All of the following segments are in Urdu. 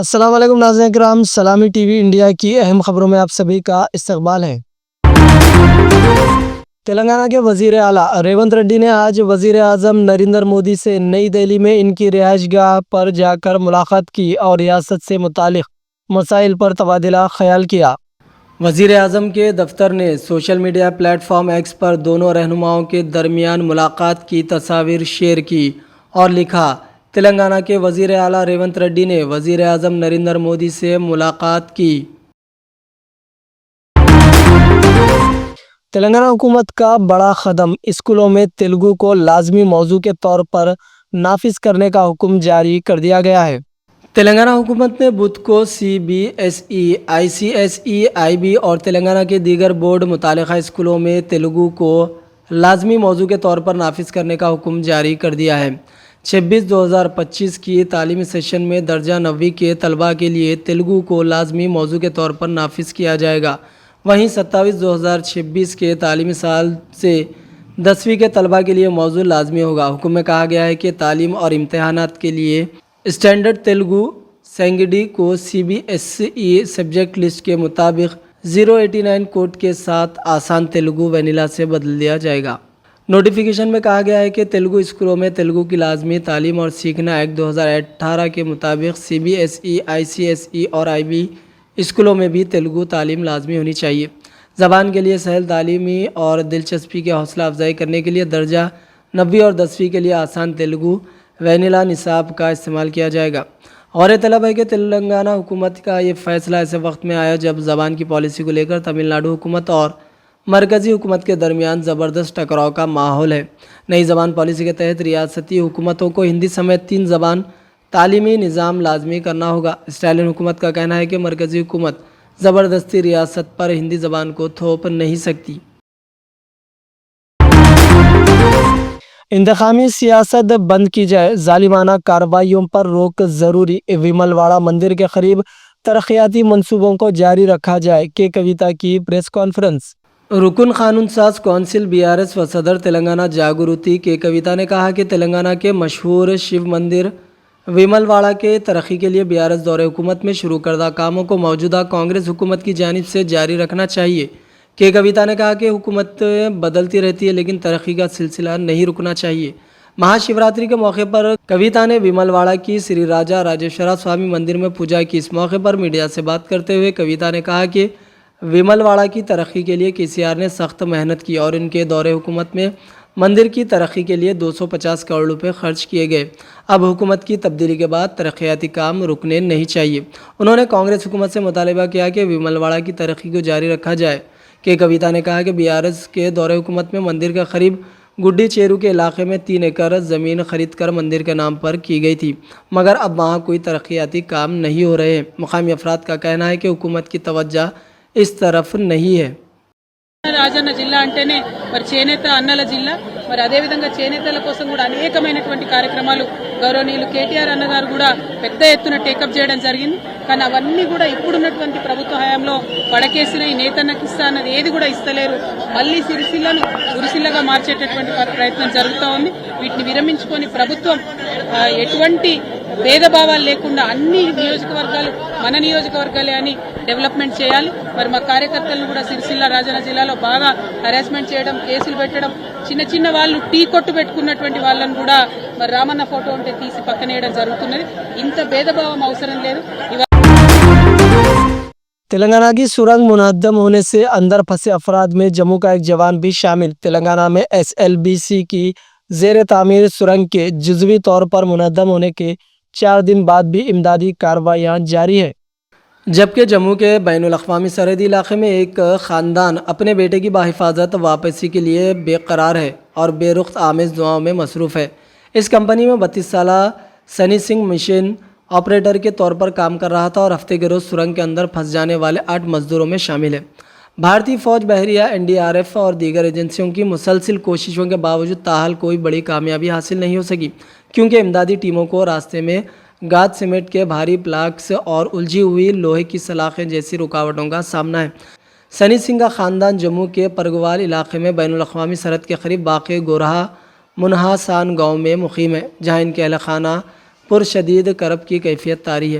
السلام علیکم ناظرین کرام، سلامی ٹی وی انڈیا کی اہم خبروں میں آپ سبھی کا استقبال ہے۔ تلنگانہ کے وزیر اعلیٰ ریونت ریڈی نے آج وزیر اعظم نریندر مودی سے نئی دہلی میں ان کی رہائش گاہ پر جا کر ملاقات کی اور ریاست سے متعلق مسائل پر تبادلہ خیال کیا۔ وزیر اعظم کے دفتر نے social media platform X پر دونوں رہنماؤں کے درمیان ملاقات کی تصاویر شیئر کی اور لکھا، تلنگانہ کے وزیر اعلیٰ ریونت ریڈی نے وزیر اعظم نریندر مودی سے ملاقات کی۔ تلنگانہ حکومت کا بڑا قدم، اسکولوں میں تیلگو کو لازمی موضوع کے طور پر نافذ کرنے کا حکم جاری کر دیا گیا ہے۔ تلنگانہ حکومت نے بدھ کو C B S E, I C S E, I B اور تلنگانہ کے دیگر بورڈ متعلقہ اسکولوں میں تیلگو کو لازمی موضوع کے طور پر نافذ کرنے کا حکم جاری کر دیا ہے۔ 26-2025 کی تعلیمی سیشن میں درجہ نویں کے طلباء کے لیے تیلگو کو لازمی موضوع کے طور پر نافذ کیا جائے گا۔ وہیں 27-2026 کے تعلیمی سال سے 10ویں کے طلباء کے لیے موضوع لازمی ہوگا۔ حکم میں کہا گیا ہے کہ تعلیم اور امتحانات کے لیے اسٹینڈرڈ تیلگو سینگڈی کو C B S E subject list کے مطابق 089 کوڈ کے ساتھ آسان تیلگو وینیلا سے بدل دیا جائے گا۔ نوٹیفیکیشن میں کہا گیا ہے کہ تیلگو اسکولوں میں تیلگو کی لازمی تعلیم اور سیکھنا ایکٹ 2018 کے مطابق سی B S E, I C S ای اور آئی بی اسکولوں میں بھی تیلگو تعلیم لازمی ہونی چاہیے۔ زبان کے لیے سہل تعلیمی اور دلچسپی کی حوصلہ افزائی کرنے کے لیے درجہ نویں اور 10ویں کے لیے آسان تیلگو وینیلا نصاب کا استعمال کیا جائے گا۔ غور طلب ہے کہ تلنگانہ حکومت کا یہ فیصلہ ایسے وقت میں آیا جب زبان کی پالیسی کو لے کر تمل ناڈو حکومت اور مرکزی حکومت کے درمیان زبردست ٹکراؤ کا ماحول ہے۔ نئی زبان پالیسی کے تحت ریاستی حکومتوں کو ہندی سمیت 3 زبان تعلیمی نظام لازمی کرنا ہوگا۔ اسٹالن حکومت کا کہنا ہے کہ مرکزی حکومت زبردستی ریاست پر ہندی زبان کو تھوپ نہیں سکتی۔ انتخابی سیاست بند کی جائے، ظالمانہ کارروائیوں پر روک ضروری، ویمل واڑہ مندر کے قریب ترقیاتی منصوبوں کو جاری رکھا جائے، کے کویتا کی پریس کانفرنس۔ رکن قانون ساز کونسل BRS و صدر تلنگانہ جاگرتی کے کویتا نے کہا کہ تلنگانہ کے مشہور شیو مندر ویمل واڑہ کے ترقی کے لیے BRS دور حکومت میں شروع کردہ کاموں کو موجودہ کانگریس حکومت کی جانب سے جاری رکھنا چاہیے۔ کے کویتا نے کہا کہ حکومت بدلتی رہتی ہے لیکن ترقی کا سلسلہ نہیں رکنا چاہیے۔ مہا شیوراتری کے موقع پر کویتا نے ویمل واڑہ کی سری راجا راجیشورا سوامی مندر میں پوجا کی۔ اس موقع پر میڈیا سے بات کرتے ہوئے کویتا نے کہا کہ ویمل واڑہ کی ترقی کے لیے KCR نے سخت محنت کی اور ان کے دور حکومت میں مندر کی ترقی کے لیے 250 کروڑ روپے خرچ کیے گئے۔ اب حکومت کی تبدیلی کے بعد ترقیاتی کام رکنے نہیں چاہیے۔ انہوں نے کانگریس حکومت سے مطالبہ کیا کہ ویمل واڑہ کی ترقی کو جاری رکھا جائے۔ کے کویتا نے کہا کہ BRS کے دور حکومت میں مندر کے قریب گڈی چیرو کے علاقے میں 3 ایکڑ زمین خرید کر مندر کے نام پر کی گئی تھی، مگر اب وہاں کوئی ترقیاتی کام نہیں ہو رہے ہیں۔ مقامی افراد کا کہنا ہے کہ حکومت کی توجہ اس طرف نہیں ہے۔ రాజన్న జిల్లా అంటేనే మరి చేనేత అన్నల జిల్లా, మరి అదేవిధంగా చేనేతల కోసం కూడా అనేకమైనటువంటి కార్యక్రమాలు గౌరవనీయులు కేటీఆర్ అన్నగారు కూడా పెద్ద ఎత్తున టేకప్ చేయడం జరిగింది. కానీ అవన్నీ కూడా ఇప్పుడున్నటువంటి ప్రభుత్వ హయాంలో పడకేసిన ఈ నేతన్నకి ఇస్తా అన్నది ఏది కూడా ఇస్తలేరు. మళ్ళీ సిరిసిల్లను ఉరిసిల్లగా మార్చేటటువంటి ప్రయత్నం జరుగుతూ ఉంది. వీటిని విరమించుకొని ప్రభుత్వం ఎటువంటి భేదభావాలు లేకుండా అన్ని నియోజకవర్గాలు మన నియోజకవర్గాలే అని డెవలప్మెంట్ చేయాలి. మరి మా కార్యకర్తలను కూడా సిరిసిల్ల రాజన్న జిల్లాలో బాగా హరాస్మెంట్ చేయడం, కేసులు పెట్టడం, చిన్న చిన్న వాళ్ళు టీ కొట్టు పెట్టుకున్నటువంటి వాళ్ళని కూడా మరి రామన్న ఫోటో ఉంటే తీసి పక్కనేయడం జరుగుతున్నది. ఇంత భేదభావం అవసరం లేదు. تلنگانہ کی سرنگ منہدم ہونے سے اندر پھنسے افراد میں جموں کا ایک جوان بھی شامل۔ تلنگانہ میں SLBC کی زیر تعمیر سرنگ کے جزوی طور پر منہدم ہونے کے 4 دن بعد بھی امدادی کارروائیاں جاری ہیں، جبکہ جموں کے بین الاقوامی سرحدی علاقے میں ایک خاندان اپنے بیٹے کی بحفاظت واپسی کے لیے بے قرار ہے اور بے رخت آمیز دعاؤں میں مصروف ہے۔ اس کمپنی میں 32 سالہ سنی سنگھ مشین آپریٹر کے طور پر کام کر رہا تھا اور ہفتے کے روز سرنگ کے اندر پھنس جانے والے 8 مزدوروں میں شامل ہے۔ بھارتی فوج، بحریہ، NDRF اور دیگر ایجنسیوں کی مسلسل کوششوں کے باوجود تاحال کوئی بڑی کامیابی حاصل نہیں ہو سکی، کیونکہ امدادی ٹیموں کو راستے میں گاد سیمنٹ کے بھاری پلاکس اور الجھی ہوئی لوہے کی سلاخیں جیسی رکاوٹوں کا سامنا ہے۔ سنی سنگھ کا خاندان جموں کے پرگوال علاقے میں بین الاقوامی سرحد کے قریب واقع گورہا منہاسان گاؤں میں مقیم ہے، جہاں ان کے اہل خانہ پر شدید کرب کی کیفیت طاری ہے۔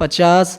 50